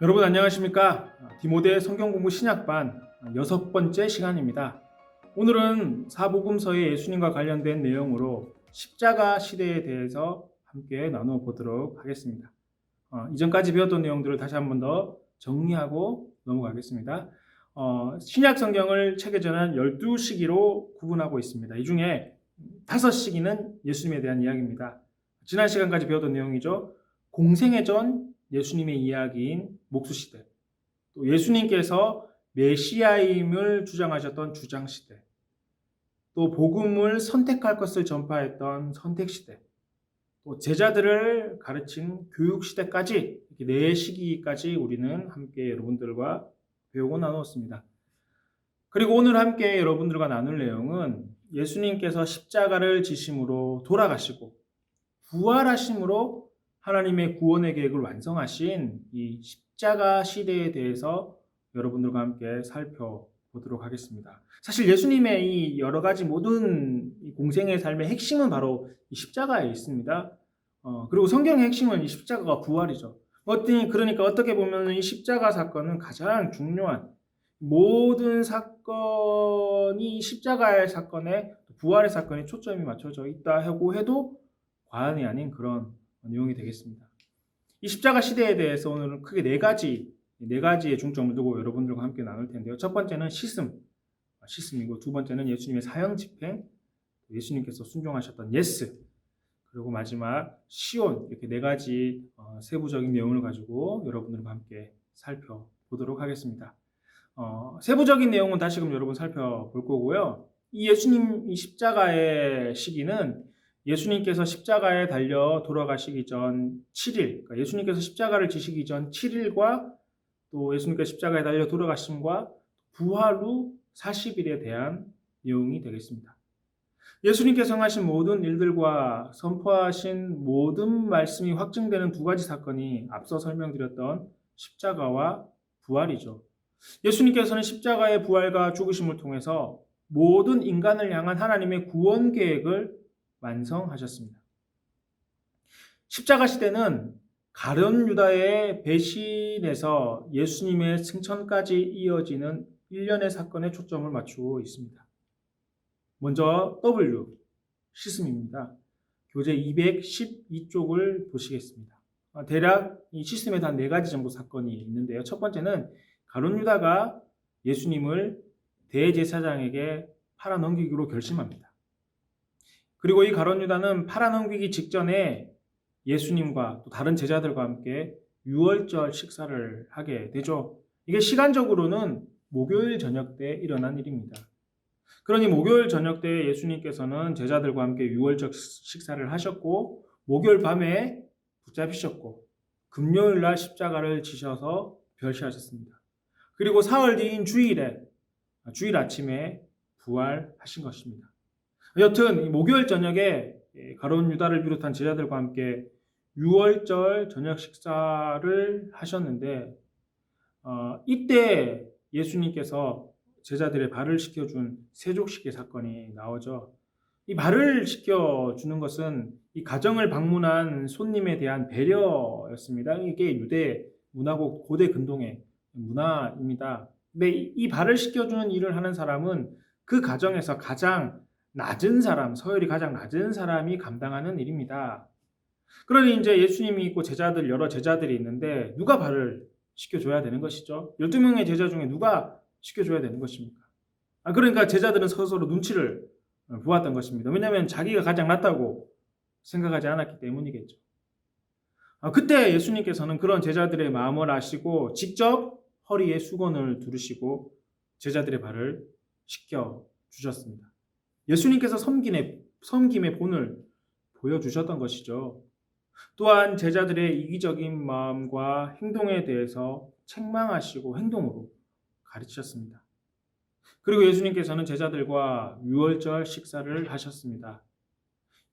여러분 안녕하십니까? 디모데 성경공부 신약반 6번째 시간입니다. 오늘은 사복음서의 예수님과 관련된 내용으로 십자가 시대에 대해서 함께 나누어 보도록 하겠습니다. 이전까지 배웠던 내용들을 다시 한 번 더 정리하고 넘어가겠습니다. 신약 성경을 체계전환 12시기로 구분하고 있습니다. 이 중에 5시기는 예수님에 대한 이야기입니다. 지난 시간까지 배웠던 내용이죠. 공생애 전 예수님의 이야기인 목수시대, 또 예수님께서 메시아임을 주장하셨던 주장시대, 또 복음을 선택할 것을 전파했던 선택시대, 또 제자들을 가르친 교육시대까지 이렇게 4시기까지 우리는 함께 여러분들과 배우고 나누었습니다. 그리고 오늘 함께 여러분들과 나눌 내용은 예수님께서 십자가를 지심으로 돌아가시고 부활하심으로 하나님의 구원의 계획을 완성하신 이 십자가 시대에 대해서 여러분들과 함께 살펴보도록 하겠습니다. 사실 예수님의 이 여러 가지 모든 공생의 삶의 핵심은 바로 이 십자가에 있습니다. 그리고 성경의 핵심은 이 십자가가 부활이죠. 그러니까 어떻게 보면 이 십자가 사건은 가장 중요한 모든 사건이 십자가의 사건에 부활의 사건에 초점이 맞춰져 있다고 해도 과언이 아닌 그런 내용이 되겠습니다. 이 십자가 시대에 대해서 오늘은 크게 네 가지의 중점을 두고 여러분들과 함께 나눌 텐데요. 첫 번째는 시슴이고, 두 번째는 예수님의 사형 집행, 예수님께서 순종하셨던 예스, 그리고 마지막 시온, 이렇게 네 가지 세부적인 내용을 가지고 여러분들과 함께 살펴보도록 하겠습니다. 세부적인 내용은 다시금 여러분 살펴볼 거고요. 이 예수님 이 십자가의 시기는 예수님께서 십자가에 달려 돌아가시기 전 7일, 그러니까 예수님께서 십자가를 지시기 전 7일과 또 예수님께서 십자가에 달려 돌아가심과 부활 후 40일에 대한 내용이 되겠습니다. 예수님께서 행하신 모든 일들과 선포하신 모든 말씀이 확증되는 두 가지 사건이 앞서 설명드렸던 십자가와 부활이죠. 예수님께서는 십자가의 부활과 죽으심을 통해서 모든 인간을 향한 하나님의 구원 계획을 완성하셨습니다. 십자가 시대는 가룟 유다의 배신에서 예수님의 승천까지 이어지는 일련의 사건에 초점을 맞추고 있습니다. 먼저 W, 시슴입니다. 교재 212쪽을 보시겠습니다. 대략 이 시슴에 단 4가지 정도 사건이 있는데요. 첫 번째는 가룟 유다가 예수님을 대제사장에게 팔아넘기기로 결심합니다. 그리고 이 가룟 유다는 팔아넘기기 직전에 예수님과 또 다른 제자들과 함께 유월절 식사를 하게 되죠. 이게 시간적으로는 목요일 저녁 때 일어난 일입니다. 그러니 목요일 저녁 때 예수님께서는 제자들과 함께 유월절 식사를 하셨고, 목요일 밤에 붙잡히셨고, 금요일 날 십자가를 지셔서 별시하셨습니다. 그리고 사흘 뒤인 주일 아침에 부활하신 것입니다. 여튼 목요일 저녁에 가룟 유다를 비롯한 제자들과 함께 유월절 저녁 식사를 하셨는데, 이때 예수님께서 제자들의 발을 씻겨준 세족식의 사건이 나오죠. 이 발을 씻겨주는 것은 이 가정을 방문한 손님에 대한 배려였습니다. 이게 유대 문화고 고대 근동의 문화입니다. 근데 이 발을 씻겨주는 일을 하는 사람은 그 가정에서 가장 낮은 사람, 서열이 가장 낮은 사람이 감당하는 일입니다. 그러니 이제 예수님이 있고 여러 제자들이 있는데 누가 발을 씻겨줘야 되는 것이죠. 12명의 제자 중에 누가 씻겨줘야 되는 것입니까? 그러니까 제자들은 서로 눈치를 보았던 것입니다. 왜냐하면 자기가 가장 낫다고 생각하지 않았기 때문이겠죠. 그때 예수님께서는 그런 제자들의 마음을 아시고 직접 허리에 수건을 두르시고 제자들의 발을 씻겨주셨습니다. 예수님께서 섬김의 본을 보여주셨던 것이죠. 또한 제자들의 이기적인 마음과 행동에 대해서 책망하시고 행동으로 가르치셨습니다. 그리고 예수님께서는 제자들과 유월절 식사를 하셨습니다.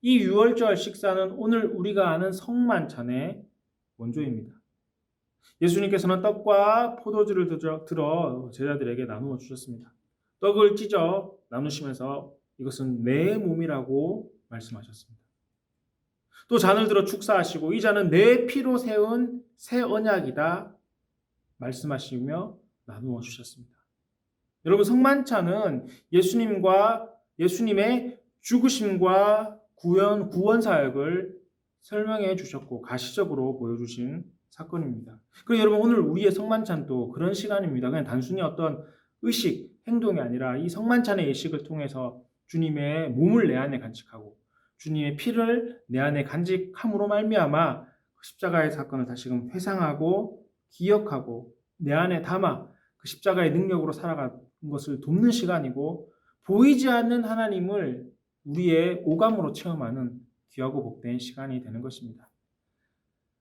이 유월절 식사는 오늘 우리가 아는 성만찬의 원조입니다. 예수님께서는 떡과 포도주를 들어 제자들에게 나누어 주셨습니다. 떡을 찢어 나누시면서 이것은 내 몸이라고 말씀하셨습니다. 또 잔을 들어 축사하시고 이 잔은 내 피로 세운 새 언약이다 말씀하시며 나누어 주셨습니다. 여러분, 성만찬은 예수님의 죽으심과 구원 사역을 설명해 주셨고 가시적으로 보여주신 사건입니다. 그리고 여러분, 오늘 우리의 성만찬도 그런 시간입니다. 그냥 단순히 어떤 의식, 행동이 아니라 이 성만찬의 예식을 통해서 주님의 몸을 내 안에 간직하고 주님의 피를 내 안에 간직함으로 말미암아 십자가의 사건을 다시금 회상하고 기억하고 내 안에 담아 그 십자가의 능력으로 살아가는 것을 돕는 시간이고, 보이지 않는 하나님을 우리의 오감으로 체험하는 귀하고 복된 시간이 되는 것입니다.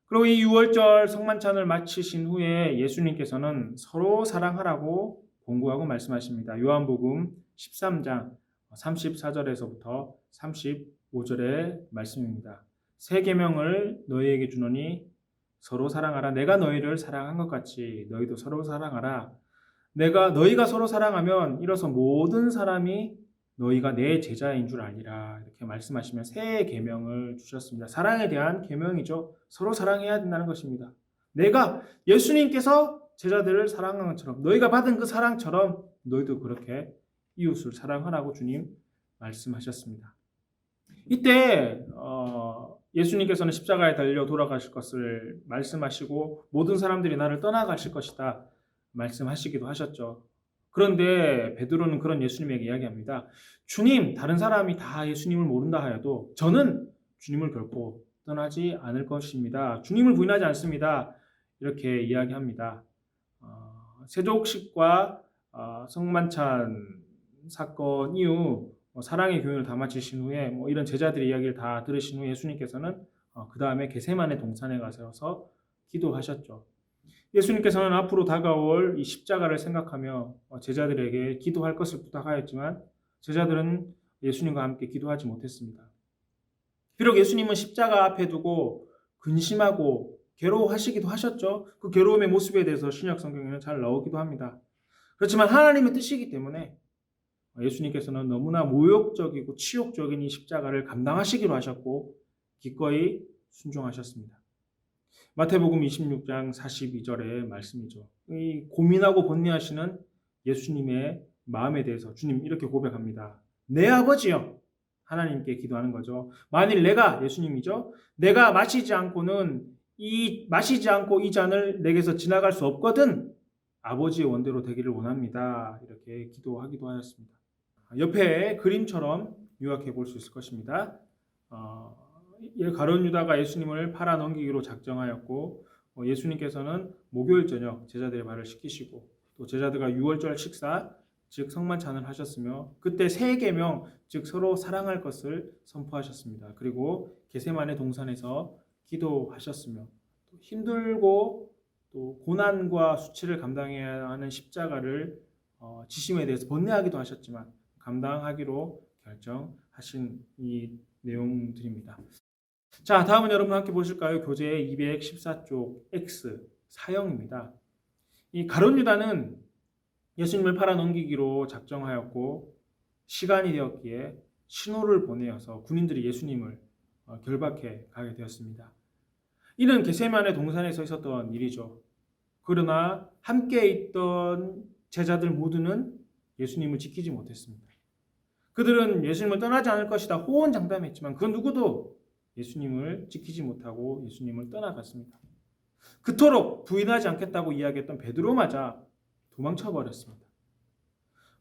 그리고 이 6월절 성만찬을 마치신 후에 예수님께서는 서로 사랑하라고 권고하고 말씀하십니다. 요한복음 13장 34절에서부터 35절의 말씀입니다. 새 계명을 너희에게 주노니 서로 사랑하라. 내가 너희를 사랑한 것 같이 너희도 서로 사랑하라. 너희가 서로 사랑하면 이로써 모든 사람이 너희가 내 제자인 줄 아니라, 이렇게 말씀하시면 새 계명을 주셨습니다. 사랑에 대한 계명이죠. 서로 사랑해야 된다는 것입니다. 예수님께서 제자들을 사랑한 것처럼, 너희가 받은 그 사랑처럼 너희도 그렇게 이웃을 사랑하라고 주님 말씀하셨습니다. 이때 예수님께서는 십자가에 달려 돌아가실 것을 말씀하시고 모든 사람들이 나를 떠나가실 것이다 말씀하시기도 하셨죠. 그런데 베드로는 그런 예수님에게 이야기합니다. 주님, 다른 사람이 다 예수님을 모른다 하여도 저는 주님을 결코 떠나지 않을 것입니다. 주님을 부인하지 않습니다. 이렇게 이야기합니다. 세족식과 성만찬 사건 이후 사랑의 교훈을 다 마치신 후에 이런 제자들의 이야기를 다 들으신 후에 예수님께서는 그 다음에 겟세마네 동산에 가셔서 기도하셨죠. 예수님께서는 앞으로 다가올 이 십자가를 생각하며 제자들에게 기도할 것을 부탁하였지만 제자들은 예수님과 함께 기도하지 못했습니다. 비록 예수님은 십자가 앞에 두고 근심하고 괴로워하시기도 하셨죠. 그 괴로움의 모습에 대해서 신약 성경에는 잘 나오기도 합니다. 그렇지만 하나님의 뜻이기 때문에 예수님께서는 너무나 모욕적이고 치욕적인 이 십자가를 감당하시기로 하셨고 기꺼이 순종하셨습니다. 마태복음 26장 42절의 말씀이죠. 이 고민하고 번뇌하시는 예수님의 마음에 대해서 주님 이렇게 고백합니다. 내 아버지여, 하나님께 기도하는 거죠. 만일 예수님이죠. 내가 마시지 않고 이 잔을 내게서 지나갈 수 없거든 아버지의 원대로 되기를 원합니다. 이렇게 기도하기도 하였습니다. 옆에 그림처럼 요약해 볼 수 있을 것입니다. 가룟 유다가 예수님을 팔아 넘기기로 작정하였고 예수님께서는 목요일 저녁 제자들의 발을 씻기시고 또 제자들과 6월절 식사 즉 성만찬을 하셨으며 그때 새 계명 즉 서로 사랑할 것을 선포하셨습니다. 그리고 겟세마네 동산에서 기도하셨으며 또 힘들고 또 고난과 수치를 감당해야 하는 십자가를 지심에 대해서 번뇌하기도 하셨지만 감당하기로 결정하신 이 내용들입니다. 자, 다음은 여러분 함께 보실까요? 교재 214쪽 X 사형입니다. 이 가룟 유다는 예수님을 팔아 넘기기로 작정하였고 시간이 되었기에 신호를 보내어서 군인들이 예수님을 결박해 가게 되었습니다. 이는 겟세마네 동산에서 있었던 일이죠. 그러나 함께 있던 제자들 모두는 예수님을 지키지 못했습니다. 그들은 예수님을 떠나지 않을 것이다 호언장담했지만 그 누구도 예수님을 지키지 못하고 예수님을 떠나갔습니다. 그토록 부인하지 않겠다고 이야기했던 베드로마저 도망쳐 버렸습니다.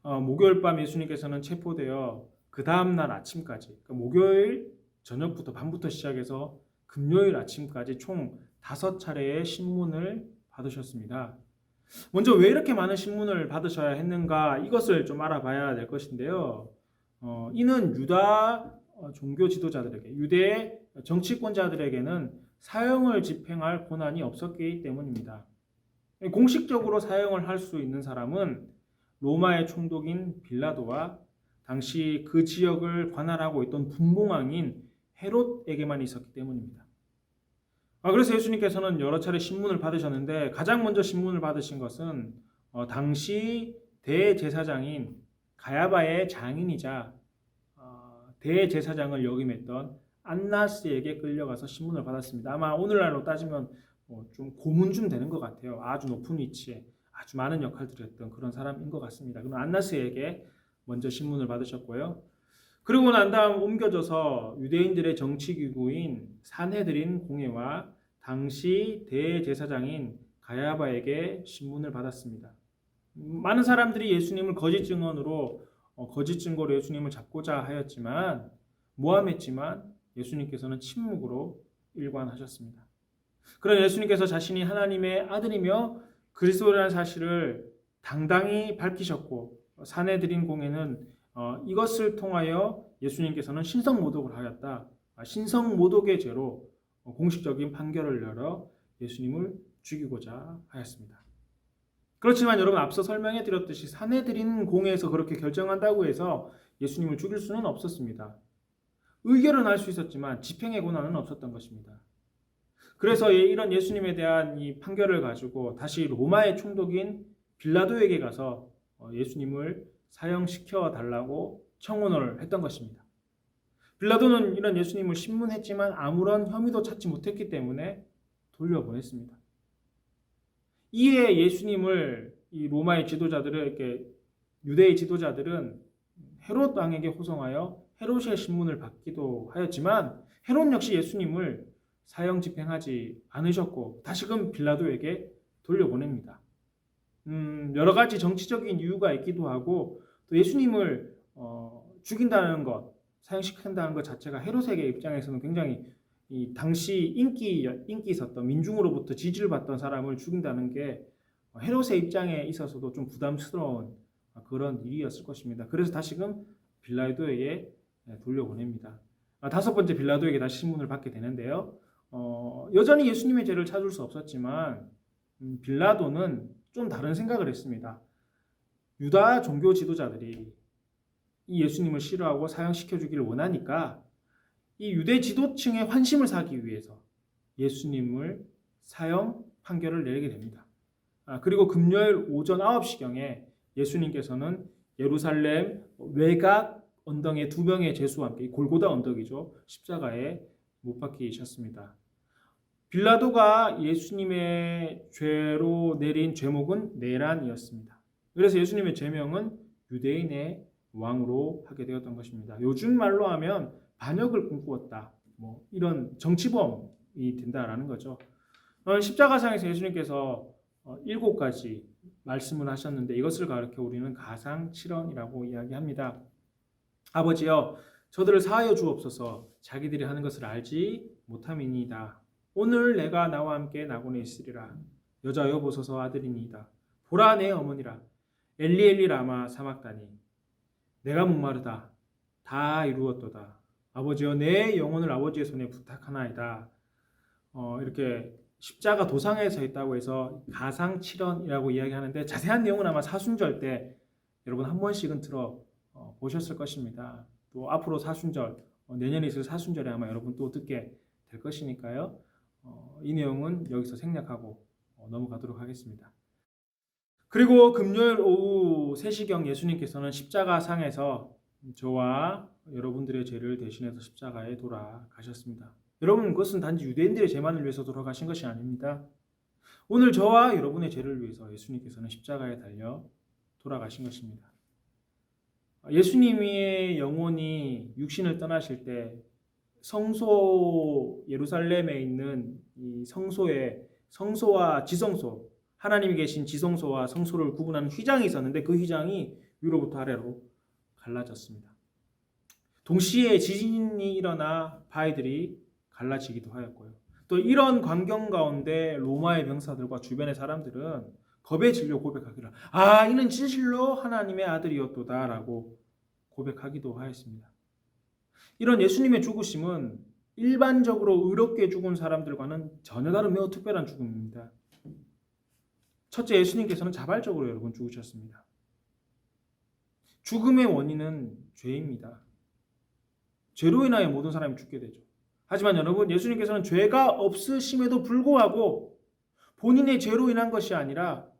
목요일 밤 예수님께서는 체포되어 그 다음날 아침까지, 그러니까 목요일 저녁부터 밤부터 시작해서 금요일 아침까지 총 5차례의 신문을 받으셨습니다. 먼저 왜 이렇게 많은 신문을 받으셔야 했는가, 이것을 좀 알아봐야 될 것인데요. 이는 유다 종교 지도자들에게, 유대의 정치권자들에게는 사형을 집행할 권한이 없었기 때문입니다. 공식적으로 사형을 할 수 있는 사람은 로마의 총독인 빌라도와 당시 그 지역을 관할하고 있던 분봉왕인 헤롯에게만 있었기 때문입니다. 그래서 예수님께서는 여러 차례 신문을 받으셨는데 가장 먼저 신문을 받으신 것은 당시 대제사장인 가야바의 장인이자 대제사장을 역임했던 안나스에게 끌려가서 신문을 받았습니다. 아마 오늘날로 따지면 좀 고문 좀 되는 것 같아요. 아주 높은 위치에 아주 많은 역할들을 했던 그런 사람인 것 같습니다. 그럼 안나스에게 먼저 신문을 받으셨고요. 그리고 난 다음 옮겨져서 유대인들의 정치기구인 산헤드린 공회와 당시 대제사장인 가야바에게 신문을 받았습니다. 많은 사람들이 예수님을 거짓 증언으로 거짓 증거로 예수님을 잡고자 하였지만 모함했지만 예수님께서는 침묵으로 일관하셨습니다. 그런 예수님께서 자신이 하나님의 아들이며 그리스도라는 사실을 당당히 밝히셨고 산헤드린 공회는 이것을 통하여 예수님께서는 신성모독을 하였다. 신성모독의 죄로 공식적인 판결을 내려 예수님을 죽이고자 하였습니다. 그렇지만 여러분 앞서 설명해 드렸듯이 산헤드린 공회에서 그렇게 결정한다고 해서 예수님을 죽일 수는 없었습니다. 의결은 할 수 있었지만 집행의 권한은 없었던 것입니다. 그래서 이런 예수님에 대한 이 판결을 가지고 다시 로마의 총독인 빌라도에게 가서 예수님을 사형시켜 달라고 청원을 했던 것입니다. 빌라도는 이런 예수님을 신문했지만 아무런 혐의도 찾지 못했기 때문에 돌려보냈습니다. 이에 예수님을 이 로마의 지도자들을 유대의 지도자들은 헤롯 왕에게 호송하여 헤롯의 신문을 받기도 하였지만 헤롯 역시 예수님을 사형 집행하지 않으셨고 다시금 빌라도에게 돌려보냅니다. 여러 가지 정치적인 이유가 있기도 하고 또 예수님을 죽인다는 것, 사형시킨다는 것 자체가 헤롯에게 입장에서는 굉장히 이 당시 인기 있었던 민중으로부터 지지를 받던 사람을 죽인다는 게 헤롯의 입장에 있어서도 좀 부담스러운 그런 일이었을 것입니다. 그래서 다시금 빌라도에게 돌려보냅니다. 다섯 번째 빌라도에게 다시 신문을 받게 되는데요. 여전히 예수님의 죄를 찾을 수 없었지만 빌라도는 좀 다른 생각을 했습니다. 유다 종교 지도자들이 이 예수님을 싫어하고 사형시켜 주기를 원하니까 이 유대 지도층의 환심을 사기 위해서 예수님을 사형 판결을 내리게 됩니다. 그리고 금요일 오전 9시경에 예수님께서는 예루살렘 외곽 언덕의 두 명의 제수와 함께 골고다 언덕이죠. 십자가에 못 박히셨습니다. 빌라도가 예수님의 죄로 내린 죄목은 내란이었습니다. 그래서 예수님의 제명은 유대인의 왕으로 하게 되었던 것입니다. 요즘 말로 하면 반역을 꿈꾸었다. 이런 정치범이 된다라는 거죠. 십자가상에서 예수님께서 7가지 말씀을 하셨는데 이것을 가르쳐 우리는 가상칠언이라고 이야기합니다. 아버지여 저들을 사하여 주옵소서. 자기들이 하는 것을 알지 못함이니이다. 오늘 내가 나와 함께 낙원에 있으리라. 여자여 보소서 아들이니이다. 보라 내 어머니라. 엘리 엘리 라마 사막다니. 내가 목마르다. 다 이루었도다. 아버지여 내 영혼을 아버지의 손에 부탁하나이다. 이렇게 십자가 도상에 서 있다고 해서 가상칠언이라고 이야기하는데 자세한 내용은 아마 사순절 때 여러분 한 번씩은 들어 보셨을 것입니다. 또 앞으로 사순절, 내년에 있을 사순절에 아마 여러분 또 듣게 될 것이니까요. 이 내용은 여기서 생략하고 넘어가도록 하겠습니다. 그리고 금요일 오후 3시경 예수님께서는 십자가상에서 저와 여러분들의 죄를 대신해서 십자가에 돌아가셨습니다. 여러분 그것은 단지 유대인들의 죄만을 위해서 돌아가신 것이 아닙니다. 오늘 저와 여러분의 죄를 위해서 예수님께서는 십자가에 달려 돌아가신 것입니다. 예수님의 영혼이 육신을 떠나실 때 성소 예루살렘에 있는 이 성소와 지성소, 하나님이 계신 지성소와 성소를 구분하는 휘장이 있었는데 그 휘장이 위로부터 아래로 갈라졌습니다. 동시에 지진이 일어나 바위들이 갈라지기도 하였고요. 또 이런 광경 가운데 로마의 병사들과 주변의 사람들은 겁에 질려 고백하기를 이는 진실로 하나님의 아들이었도다라고 고백하기도 하였습니다. 이런 예수님의 죽으심은 일반적으로 의롭게 죽은 사람들과는 전혀 다른 매우 특별한 죽음입니다. 첫째, 예수님께서는 자발적으로 여러분 죽으셨습니다. 죽음의 원인은 죄입니다. 죄로 인하여 모든 사람이 죽게 되죠. 하지만 여러분, 예수님께서는 죄가 없으심에도 불구하고 본인의 죄로 인한 것이 아니라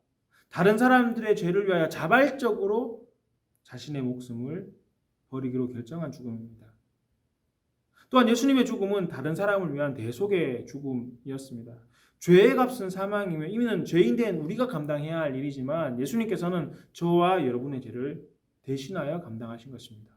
다른 사람들의 죄를 위하여 자발적으로 자신의 목숨을 버리기로 결정한 죽음입니다. 또한 예수님의 죽음은 다른 사람을 위한 대속의 죽음이었습니다. 죄의 값은 사망이면 이는 죄인 된 우리가 감당해야 할 일이지만 예수님께서는 저와 여러분의 죄를 대신하여 감당하신 것입니다.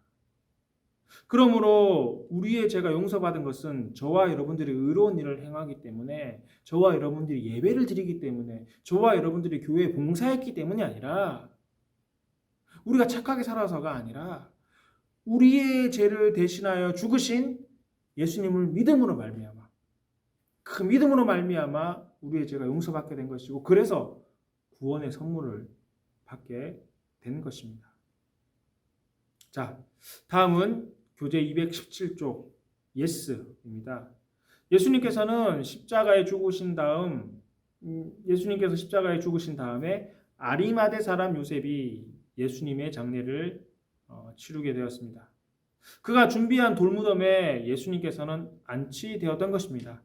그러므로 우리의 죄가 용서받은 것은 저와 여러분들이 의로운 일을 행하기 때문에, 저와 여러분들이 예배를 드리기 때문에, 저와 여러분들이 교회에 봉사했기 때문이 아니라, 우리가 착하게 살아서가 아니라 우리의 죄를 대신하여 죽으신 예수님을 믿음으로 말미암아, 그 믿음으로 말미암아 우리의 죄가 용서받게 된 것이고, 그래서 구원의 선물을 받게 된 것입니다. 자, 다음은 교재 217쪽 예스입니다. 예수님께서 십자가에 죽으신 다음에 아리마대 사람 요셉이 예수님의 장례를 치르게 되었습니다. 그가 준비한 돌무덤에 예수님께서는 안치되었던 것입니다.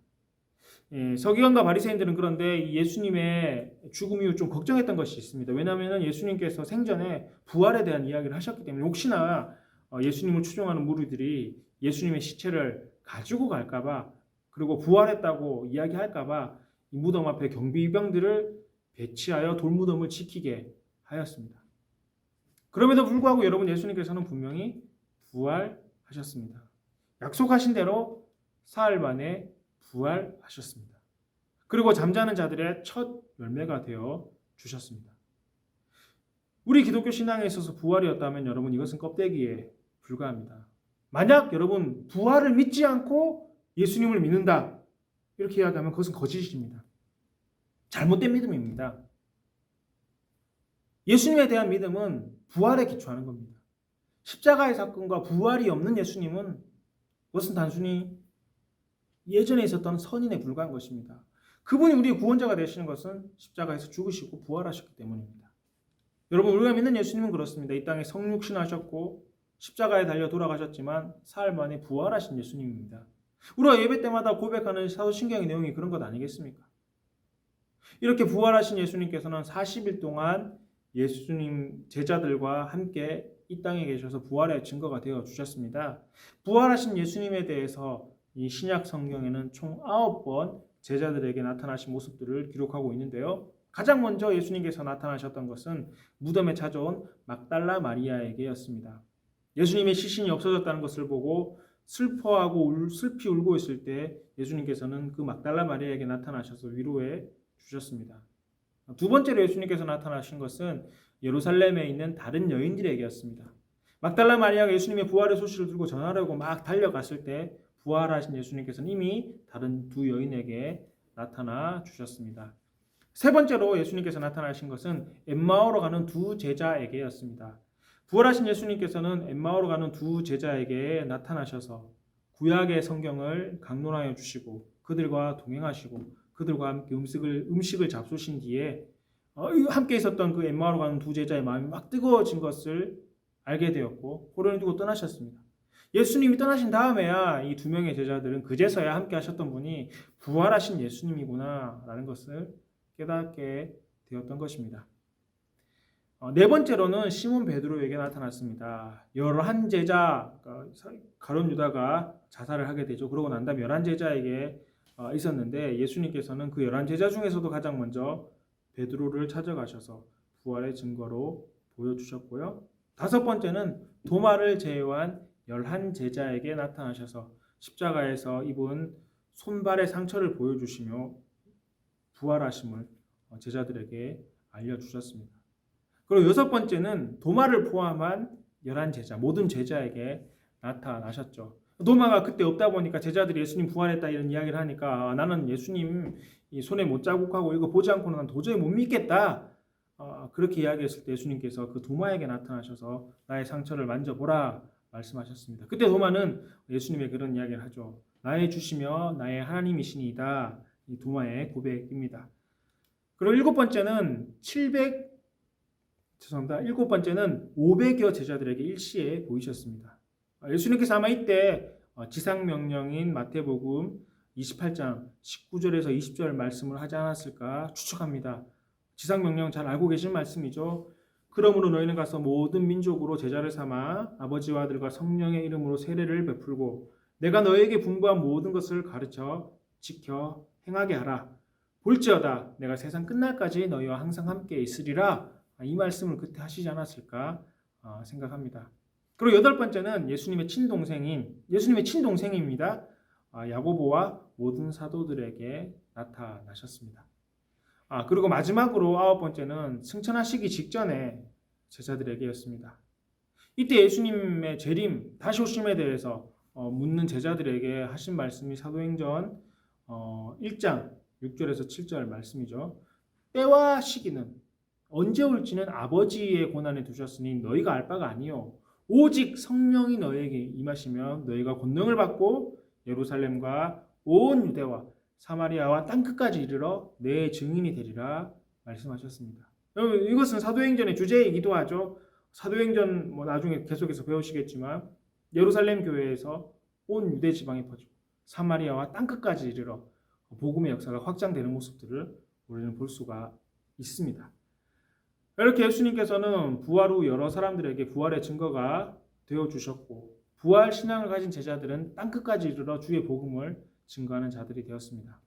서기관과 바리새인들은 그런데 예수님의 죽음 이후 좀 걱정했던 것이 있습니다. 왜냐하면 예수님께서 생전에 부활에 대한 이야기를 하셨기 때문에 혹시나 예수님을 추종하는 무리들이 예수님의 시체를 가지고 갈까봐, 그리고 부활했다고 이야기할까봐 이 무덤 앞에 경비병들을 배치하여 돌무덤을 지키게 하였습니다. 그럼에도 불구하고 여러분, 예수님께서는 분명히 부활하셨습니다. 약속하신 대로 사흘 만에 부활하셨습니다. 그리고 잠자는 자들의 첫 열매가 되어 주셨습니다. 우리 기독교 신앙에 있어서 부활이었다면 여러분, 이것은 껍데기에 불과합니다. 만약 여러분 부활을 믿지 않고 예수님을 믿는다 이렇게 이야기하면 그것은 거짓입니다. 잘못된 믿음입니다. 예수님에 대한 믿음은 부활에 기초하는 겁니다. 십자가의 사건과 부활이 없는 예수님은 그것은 단순히 예전에 있었던 선인에 불과한 것입니다. 그분이 우리의 구원자가 되시는 것은 십자가에서 죽으시고 부활하셨기 때문입니다. 여러분, 우리가 믿는 예수님은 그렇습니다. 이 땅에 성육신하셨고 십자가에 달려 돌아가셨지만 사흘 만에 부활하신 예수님입니다. 우리가 예배 때마다 고백하는 사도신경의 내용이 그런 것 아니겠습니까? 이렇게 부활하신 예수님께서는 40일 동안 예수님 제자들과 함께 이 땅에 계셔서 부활의 증거가 되어 주셨습니다. 부활하신 예수님에 대해서 이 신약 성경에는 총 9번 제자들에게 나타나신 모습들을 기록하고 있는데요. 가장 먼저 예수님께서 나타나셨던 것은 무덤에 찾아온 막달라 마리아에게였습니다. 예수님의 시신이 없어졌다는 것을 보고 슬퍼하고 슬피 울고 있을 때 예수님께서는 그 막달라 마리아에게 나타나셔서 위로해 주셨습니다. 두 번째로 예수님께서 나타나신 것은 예루살렘에 있는 다른 여인들에게였습니다. 막달라 마리아가 예수님의 부활의 소식을 들고 전하려고 막 달려갔을 때 부활하신 예수님께서는 이미 다른 두 여인에게 나타나 주셨습니다. 세 번째로 예수님께서 나타나신 것은 엠마오로 가는 두 제자에게였습니다. 부활하신 예수님께서는 엠마오로 가는 두 제자에게 나타나셔서 구약의 성경을 강론하여 주시고 그들과 동행하시고 그들과 함께 음식을 잡수신 뒤에 함께 있었던 그 엠마오로 가는 두 제자의 마음이 막 뜨거워진 것을 알게 되었고 호련히 두고 떠나셨습니다. 예수님이 떠나신 다음에야 이 두 명의 제자들은 그제서야 함께 하셨던 분이 부활하신 예수님이구나 라는 것을 깨닫게 되었던 것입니다. 네 번째로는 시몬 베드로에게 나타났습니다. 11제자, 가룟 유다가 자살을 하게 되죠. 그러고 난 다음 11제자에게 있었는데 예수님께서는 그 11제자 중에서도 가장 먼저 베드로를 찾아가셔서 부활의 증거로 보여주셨고요. 다섯 번째는 도마를 제외한 11제자에게 나타나셔서 십자가에서 입은 손발의 상처를 보여주시며 부활하심을 제자들에게 알려주셨습니다. 그리고 여섯 번째는 도마를 포함한 11제자, 모든 제자에게 나타나셨죠. 도마가 그때 없다 보니까 제자들이 예수님 부활했다 이런 이야기를 하니까 나는 예수님 이 손에 못 자국하고 이거 보지 않고는 난 도저히 못 믿겠다. 그렇게 이야기했을 때 예수님께서 그 도마에게 나타나셔서 나의 상처를 만져보라 말씀하셨습니다. 그때 도마는 예수님의 그런 이야기를 하죠. 나의 주시며 나의 하나님이시니이다. 이 도마의 고백입니다. 그리고 일곱 번째는 500여 제자들에게 일시에 보이셨습니다. 예수님께서 아마 이때 지상명령인 마태복음 28장 19절에서 20절 말씀을 하지 않았을까 추측합니다. 지상명령 잘 알고 계신 말씀이죠. 그러므로 너희는 가서 모든 민족으로 제자를 삼아 아버지와 아들과 성령의 이름으로 세례를 베풀고 내가 너희에게 분부한 모든 것을 가르쳐 지켜 행하게 하라. 볼지어다 내가 세상 끝날까지 너희와 항상 함께 있으리라. 이 말씀을 그때 하시지 않았을까 생각합니다. 그리고 여덟 번째는 예수님의 친동생입니다. 야고보와 모든 사도들에게 나타나셨습니다. 그리고 마지막으로 아홉 번째는 승천하시기 직전에 제자들에게였습니다. 이때 예수님의 재림, 다시 오심에 대해서 묻는 제자들에게 하신 말씀이 사도행전 1장 6절에서 7절 말씀이죠. 때와 시기는 언제 올지는 아버지의 권한에 두셨으니 너희가 알 바가 아니요 오직 성령이 너희에게 임하시면 너희가 권능을 받고 예루살렘과 온 유대와 사마리아와 땅끝까지 이르러 내 증인이 되리라 말씀하셨습니다. 여러분 이것은 사도행전의 주제이기도 하죠. 사도행전 나중에 계속해서 배우시겠지만 예루살렘 교회에서 온 유대 지방에 퍼지고 사마리아와 땅끝까지 이르러 복음의 역사가 확장되는 모습들을 우리는 볼 수가 있습니다. 이렇게 예수님께서는 부활 후 여러 사람들에게 부활의 증거가 되어주셨고 부활 신앙을 가진 제자들은 땅끝까지 이르러 주의 복음을 증거하는 자들이 되었습니다.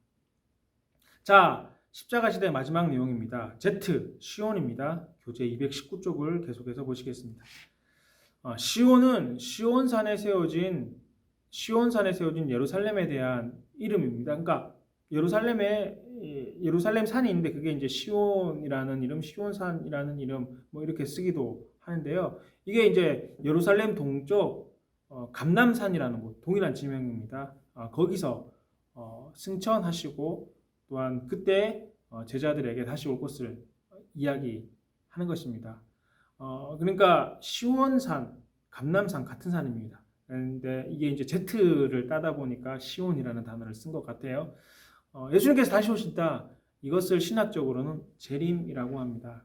자, 십자가 시대의 마지막 내용입니다. Z, 시온입니다. 교재 219쪽을 계속해서 보시겠습니다. 시온은 시온산에 세워진 예루살렘에 대한 이름입니다. 그러니까 예루살렘 산이 있는데 그게 이제 시온이라는 이름, 시온산이라는 이름 이렇게 쓰기도 하는데요. 이게 이제 예루살렘 동쪽 감람산이라는 곳, 동일한 지명입니다. 거기서 승천하시고 또한 그때 제자들에게 다시 올 것을 이야기하는 것입니다. 그러니까 시온산, 감람산 같은 산입니다. 그런데 이게 이제 Z를 따다 보니까 시온이라는 단어를 쓴 것 같아요. 예수님께서 다시 오신다. 이것을 신학적으로는 재림이라고 합니다.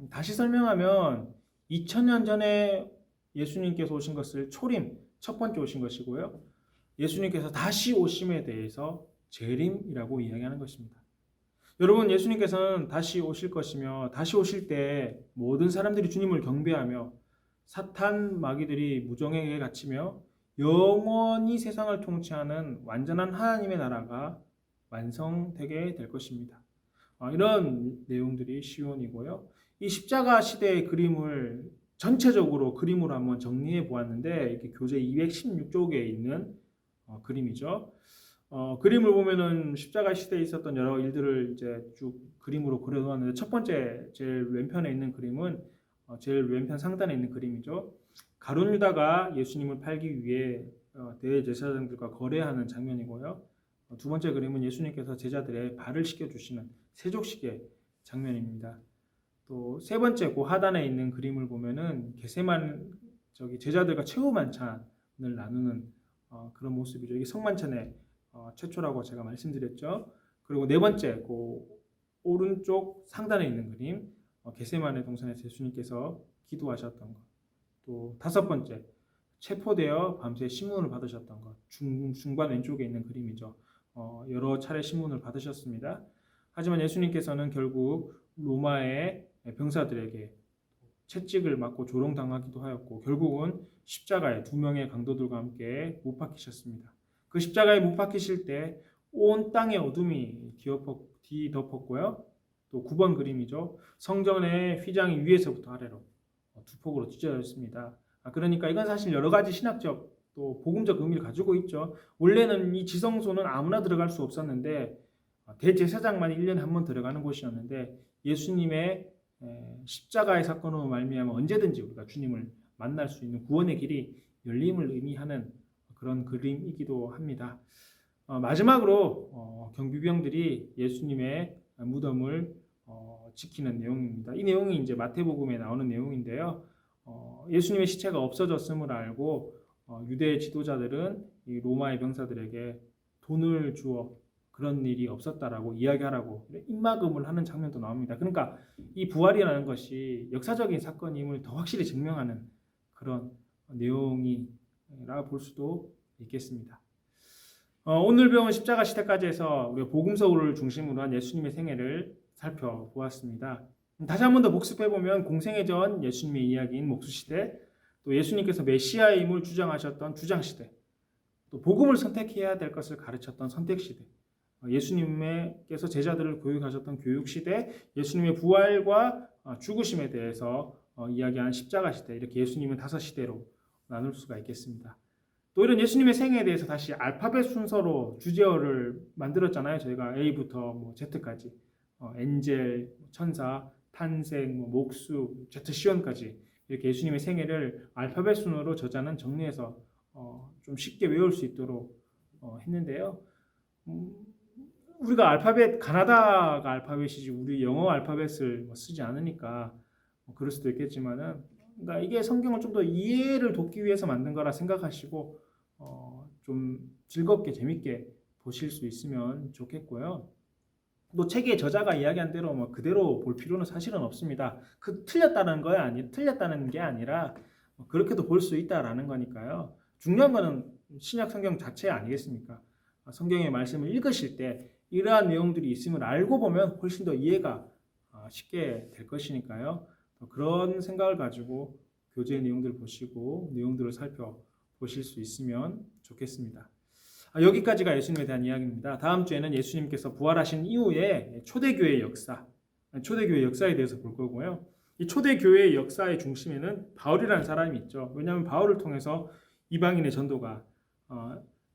다시 설명하면 2000년 전에 예수님께서 오신 것을 초림, 첫 번째 오신 것이고요. 예수님께서 다시 오심에 대해서 재림이라고 이야기하는 것입니다. 여러분, 예수님께서는 다시 오실 것이며 다시 오실 때 모든 사람들이 주님을 경배하며 사탄 마귀들이 무정행에 갇히며 영원히 세상을 통치하는 완전한 하나님의 나라가 완성되게 될 것입니다. 이런 내용들이 시온이고요. 이 십자가 시대의 그림을 전체적으로 그림으로 한번 정리해 보았는데 이게 교재 216쪽에 있는 그림이죠. 그림을 보면은 십자가 시대에 있었던 여러 일들을 이제 쭉 그림으로 그려놓았는데 첫 번째 제일 왼편에 있는 그림은 제일 왼편 상단에 있는 그림이죠. 가룟 유다가 예수님을 팔기 위해 대제사장들과 거래하는 장면이고요. 두 번째 그림은 예수님께서 제자들의 발을 씻겨주시는 세족식의 장면입니다. 또 세 번째 그 하단에 있는 그림을 보면은 게세만 제자들과 최후 만찬을 나누는 그런 모습이죠. 이게 성만찬의 최초라고 제가 말씀드렸죠. 그리고 네 번째 그 오른쪽 상단에 있는 그림 게세마네 동산에서 예수님께서 기도하셨던 것. 또 다섯 번째 체포되어 밤새 신문을 받으셨던 것. 중반 왼쪽에 있는 그림이죠. 여러 차례 신문을 받으셨습니다. 하지만 예수님께서는 결국 로마의 병사들에게 채찍을 맞고 조롱당하기도 하였고 결국은 십자가에 두 명의 강도들과 함께 못 박히셨습니다. 그 십자가에 못 박히실 때 온 땅의 어둠이 뒤덮었고요. 또 9번 그림이죠. 성전의 휘장이 위에서부터 아래로 두 폭으로 찢어졌습니다. 그러니까 이건 사실 여러 가지 신학적 또 복음적 의미를 가지고 있죠. 원래는 이 지성소는 아무나 들어갈 수 없었는데 대제사장만 1년에 한 번 들어가는 곳이었는데 예수님의 십자가의 사건으로 말미암아 언제든지 우리가 주님을 만날 수 있는 구원의 길이 열림을 의미하는 그런 그림이기도 합니다. 마지막으로 경비병들이 예수님의 무덤을 지키는 내용입니다. 이 내용이 이제 마태복음에 나오는 내용인데요. 예수님의 시체가 없어졌음을 알고 유대 지도자들은 이 로마의 병사들에게 돈을 주어 그런 일이 없었다라고 이야기하라고 입막음을 하는 장면도 나옵니다. 그러니까 이 부활이라는 것이 역사적인 사건임을 더 확실히 증명하는 그런 내용이라 볼 수도 있겠습니다. 오늘 배운 십자가 시대까지 해서 우리가 복음서를 중심으로 한 예수님의 생애를 살펴보았습니다. 다시 한 번 더 복습해보면 공생애 전 예수님의 이야기인 목수시대, 또 예수님께서 메시아의 임을 주장하셨던 주장시대, 또 복음을 선택해야 될 것을 가르쳤던 선택시대, 예수님께서 제자들을 교육하셨던 교육 시대, 예수님의 부활과 죽으심에 대해서 이야기한 십자가 시대, 이렇게 예수님은 5시대로 나눌 수가 있겠습니다. 또 이런 예수님의 생애에 대해서 다시 알파벳 순서로 주제어를 만들었잖아요. 저희가 A부터 Z까지, 엔젤, 천사, 탄생, 목수, 제트시온까지 이렇게 예수님의 생애를 알파벳 순으로 저자는 정리해서 좀 쉽게 외울 수 있도록 했는데요. 우리가 가나다가 알파벳이지 우리 영어 알파벳을 쓰지 않으니까 그럴 수도 있겠지만은, 그러니까 이게 성경을 좀 더 이해를 돕기 위해서 만든 거라 생각하시고 좀 즐겁게 재밌게 보실 수 있으면 좋겠고요. 또 책의 저자가 이야기한 대로 그대로 볼 필요는 사실은 없습니다. 틀렸다는 게 아니라 그렇게도 볼 수 있다라는 거니까요. 중요한 거는 신약 성경 자체 아니겠습니까? 성경의 말씀을 읽으실 때 이러한 내용들이 있음을 알고 보면 훨씬 더 이해가 쉽게 될 것이니까요. 그런 생각을 가지고 교재의 내용들을 보시고 내용들을 살펴보실 수 있으면 좋겠습니다. 여기까지가 예수님에 대한 이야기입니다. 다음 주에는 예수님께서 부활하신 이후에 초대교회의 역사에 대해서 볼 거고요. 이 초대교회의 역사의 중심에는 바울이라는 사람이 있죠. 왜냐하면 바울을 통해서 이방인의 전도가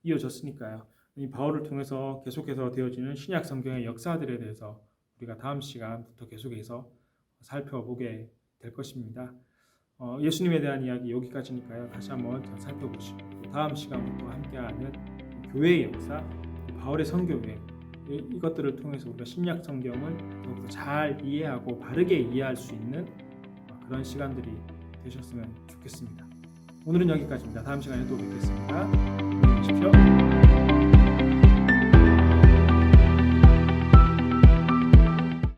이어졌으니까요. 이 바울을 통해서 계속해서 되어지는 신약 성경의 역사들에 대해서 우리가 다음 시간부터 계속해서 살펴보게 될 것입니다. 예수님에 대한 이야기 여기까지니까요. 다시 한번 더 살펴보시고 다음 시간부터 함께하는 교회의 역사, 바울의 선교회, 이것들을 통해서 우리가 신약 성경을 더욱더 잘 이해하고 바르게 이해할 수 있는 그런 시간들이 되셨으면 좋겠습니다. 오늘은 여기까지입니다. 다음 시간에 또 뵙겠습니다. 안녕히 계십시오.